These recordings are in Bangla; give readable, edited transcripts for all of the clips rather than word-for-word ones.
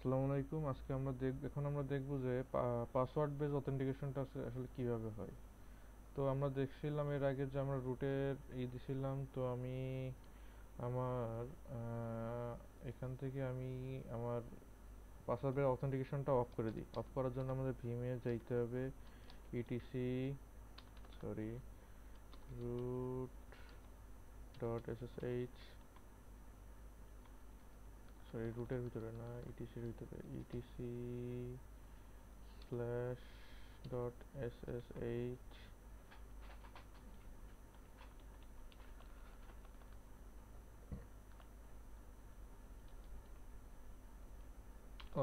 আসসালামু আলাইকুম। আজকে এখন আমরা দেখব যে পাসওয়ার্ড বেস অথেন্টিকেশনটা আসলে কিভাবে হয়। তো আমরা দেখছিলাম এর আগে যে আমরা রুটের দিছিলাম। তো আমি আমার এখান থেকে আমি আমার পাসওয়ার্ড বেস অথেন্টিকেশনটা অফ করে দিই। অফ করার জন্য আমাদের ভিমে যাইতে হবে। ETC sorry root dot SSH, sorry রুটের ভিতরে না, ইটিসির ভিতরে ইটিসি স্ল্যাশ ডট এসএসএইচ।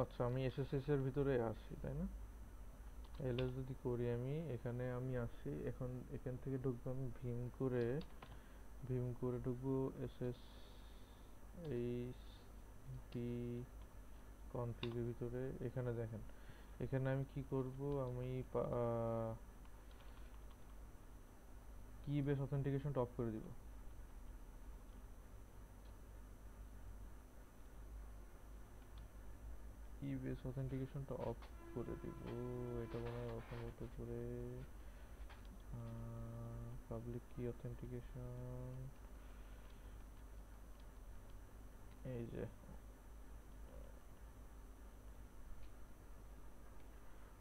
আচ্ছা, আমি এসএসএস এর ভিতরে আছি তাই না? এলএস যদি করি আমি এখানে আমি আসি। এখন এখান থেকে ঢুকবো আমি ভীম করে ঢুকবো এসএস এইচ ডি কনফিগের ভিতরে। এখানে দেখেন, এখানে আমি কি করব, আমি কি বেস অথেন্টিকেশনটা অফ করে দিব। কি বেস অথেন্টিকেশনটা অফ করে দিব, এটা মনে হয় অসম্ভব করে। পাবলিক কি অথেন্টিকেশন, এই যে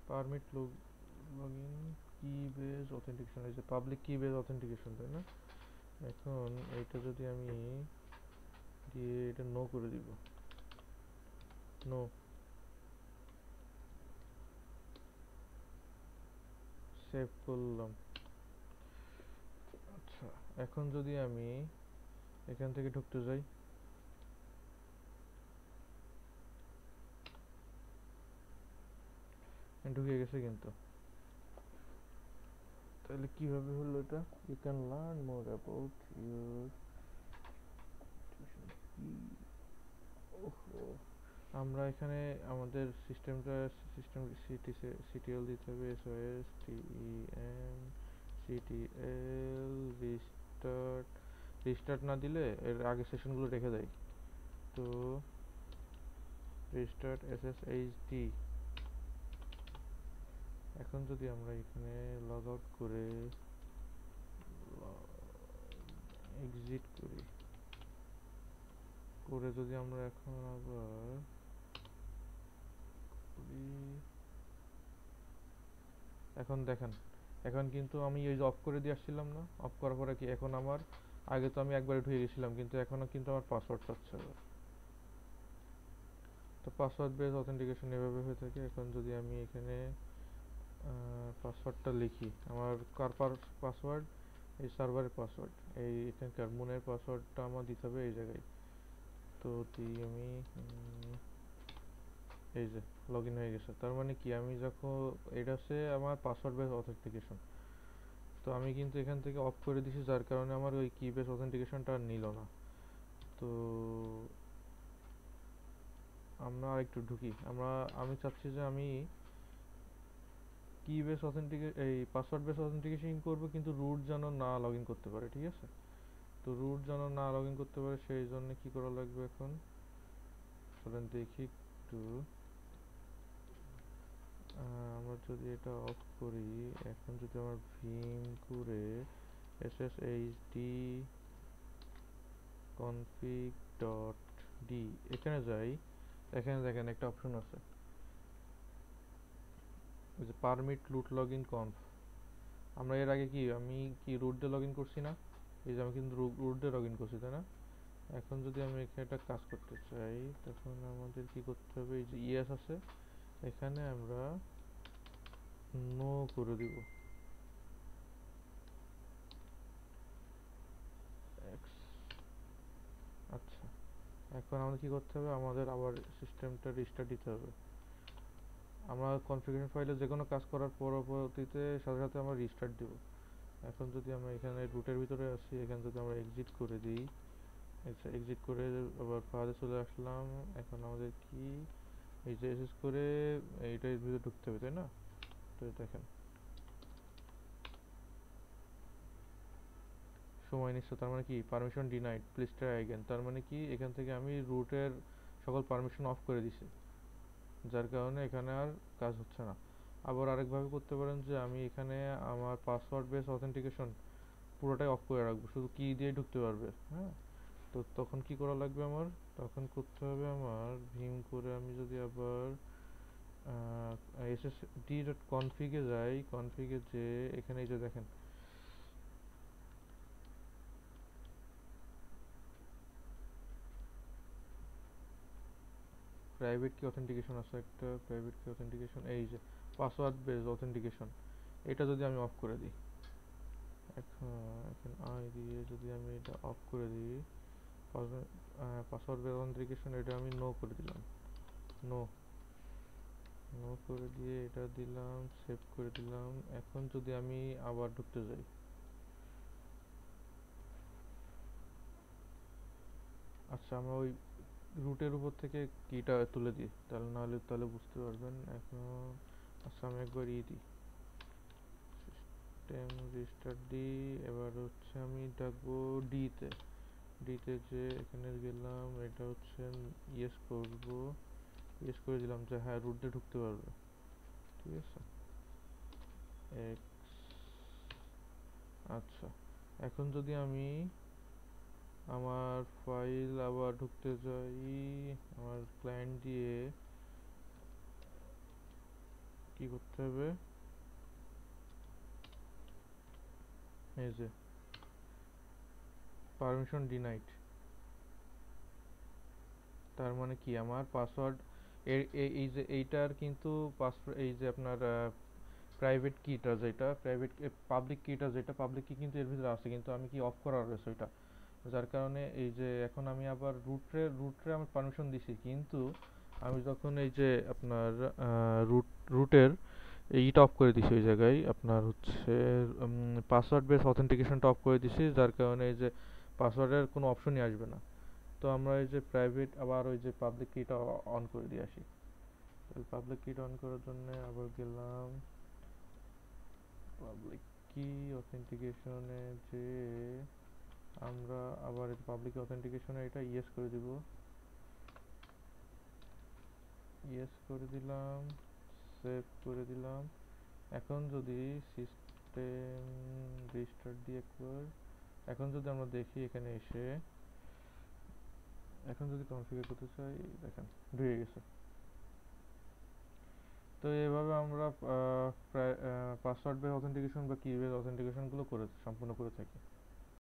পারমিট লগইন কি বেস অথেন্টিকেশন, এই যে পাবলিক কি বেস অথেন্টিকেশন তাই না? এখন এইটা যদি আমি দিয়ে এটা নো করে দিব, নো, সেভ করলাম। আচ্ছা, এখন যদি আমি এখান থেকে ঢুকতে যাই, ঢুকে গেছে কিন্তু। তাহলে কিভাবে হলো এটা? You can learn more about your আমরা এখানে আমাদের সিটিএল দিতে হবে, systemctl restart. Restart না দিলে এর আগে সেশনগুলো রেখে দেয়। তো রিস্টার্ট এসএসএইচডি। এখন যদি আমরা এখানে লগ আউট করে এক্সিট করে যদি আমরা এখন আবার এখন দেখেন, এখন কিন্তু আমি ওই যে অফ করে দিয়ে আসছিলাম না, অফ করার পরে কি এখন আমার আগে তো আমি একবারে ঢুকে গেছিলাম কিন্তু এখনো কিন্তু আমার পাসওয়ার্ড চাচ্ছে আবার। তো পাসওয়ার্ড বেস অথেন্টিকেশন এভাবে হয়ে থাকে। এখন যদি আমি এখানে পাসওয়ার্ডটা লিখি, আমার কার পাসওয়ার্ড, এই সার্ভারের পাসওয়ার্ড, এই এখানকার মুনের পাসওয়ার্ডটা আমার দিতে হবে এই জায়গায়। তো দিই আমি এই যে লগ ইন হয়ে গেছে। তার মানে কি আমি যখন এটা হচ্ছে আমার পাসওয়ার্ড বেস অথেন্টিকেশন। তো আমি কিন্তু এখান থেকে অফ করে দিছি, যার কারণে আমার ওই কি বেস অথেন্টিকেশনটা আর নিল না। তো আমরা আরেকটু ঢুকি। আমি চাচ্ছি যে আমি কি বেস এই পাসওয়ার্ড বেস অথেন্টিকেশন করব, কিন্তু রুট যেন না লগ ইন করতে পারে, ঠিক আছে? তো রুট যেন না লগ ইন করতে পারে সেই জন্য কি করা লাগবে এখন, চলেন দেখি একটু। আমরা যদি এটা অফ করি, এখন যদি আমার ভিম করে sshd config ডট ডি এখানে যাই, এখানে দেখেন একটা অপশন আছে, ওই যে পারমিট রুট লগ ইন কনফ। আমরা এর আগে আমি কি রুট দিয়ে লগ ইন করছি না? এই যে আমি কিন্তু রুট দিয়ে লগ ইন করছি তাই না? এখন যদি আমি এখানে একটা কাজ করতে চাই, তখন আমাদের কি করতে হবে, এই যে ইয়েস আছে, এখানে আমরা নো করে দিব। আচ্ছা, এখন আমাদের কি করতে হবে, আমাদের আবার সিস্টেমটা রিস্টার্ট দিতে হবে। আমরা কনফিগারেশন ফাইলে যে কোনো কাজ করার পরবর্তীতে সাথে সাথে আমরা রিস্টার্ট দিব। এখন যদি আমরা এখানে রুটের ভিতরে আসি, এখানে যদি আমরা এক্সিট করে দিই, আচ্ছা এক্সিট করে আবার ফাইলে চলে আসলাম। এখন আমাদের কি এই যে এসএস করে এইটার ভিতরে ঢুকতে হবে তাই না? তো দেখেন সময় নিচ্ছে, তার মানে কি permission denied please try again, তার মানে কি এখান থেকে আমি রুটের সকল পারমিশন অফ করে দিছি। যার কারণে এখানে আর কাজ হচ্ছে না। আবার আরেকভাবে করতে পারেন যে আমি এখানে আমার পাসওয়ার্ড বেস অথেন্টিকেশন পুরোটাই অফ করে রাখবো, শুধু কি দিয়ে ঢুকতে পারবে। হ্যাঁ, তো তখন কি করা লাগবে আমার? তখন করতে হবে আমার ভীম করে আমি যদি আবার ssd config এ যাই, কনফিগে যে এখানে এই যে দেখেন প্রাইভেট কি অথেন্টিকেশন আছে একটা, প্রাইভেট কি অথেন্টিকেশন, এই যে পাসওয়ার্ড বেস অথেন্টিকেশন, এটা যদি আমি অফ করে দিই, এখন এখন আই দিয়ে যদি আমি এটা অফ করে দিই, পাসওয়ার্ড বেস অথেন্টিকেশন এটা আমি নো করে দিলাম, নো নো করে দিয়ে এটা দিলাম, সেভ করে দিলাম। এখন যদি আমি আবার ঢুকতে যাই, আচ্ছা আমরা ওই রুটের উপর থেকে কিটা তুলে দিই, তাহলে নাহলে তাহলে বুঝতে পারবেন এখন। আচ্ছা আমি একবার দিই, সিস্টেম রিস্টার্ট দিই। এবার হচ্ছে আমি ডাকবো ডিতে, ডিতে যে এখানে গেলাম, এটা হচ্ছে ইয়েস করব, ইয়েস করে দিলাম যে হ্যাঁ রুট দিয়ে ঢুকতে পারবে। ঠিক আছে, এক্স। আচ্ছা, এখন যদি আমি আমার ফাইল আবার ঢুকতে যাই, আমার ক্লায়েন্ট দিয়ে কি করতে হবে, এই যে পারমিশন ডিনাইড, তার মানে কি আমার পাসওয়ার্ড এই যে এইটার কিন্তু পাসওয়ার্ড, এই যে আপনার প্রাইভেট কিটা যেটা প্রাইভেট পাবলিক কিটা যেটা পাবলিক কি কিন্তু এর ভিতরে আছে, কিন্তু আমি কি অফ করা রয়েছে ওইটা, যার কারণে এই যে এখন আমি আবার রুটরে আমি পারমিশন দিছি, কিন্তু আমি যখন এই যে আপনার রুটের এইটা অফ করে দিছি, ওই জায়গায় আপনার হচ্ছে পাসওয়ার্ড বেস অথেন্টিকেশনটা অফ করে দিছি, যার কারণে এই যে পাসওয়ার্ডের কোনো অপশনই আসবে না। তো আমরা এই যে প্রাইভেট আবার ওই যে পাবলিক কিটা অন করে দিয়ে আসি। পাবলিক কিটা অন করার জন্য আবার গেলাম পাবলিক কি অথেন্টিকেশনে, যে আমরা আবার পাবলিক অথেন্টিকেশনে এটা ইয়েস করে দিব, ইয়েস করে দিলাম, সেভ করে দিলাম। এখন যদি সিস্টেম রিস্টার্ট দিয়ে একবার, এখন যদি আমরা দেখি এখানে এসে, এখন যদি কনফিগার করতে চাই, দেখেন ঢুকে গেছে। তো এভাবে আমরা প্রায় পাসওয়ার্ড বেস অথেন্টিকেশন বা কি বেস অথেন্টিকেশন গুলো সম্পূর্ণ করে থাকি।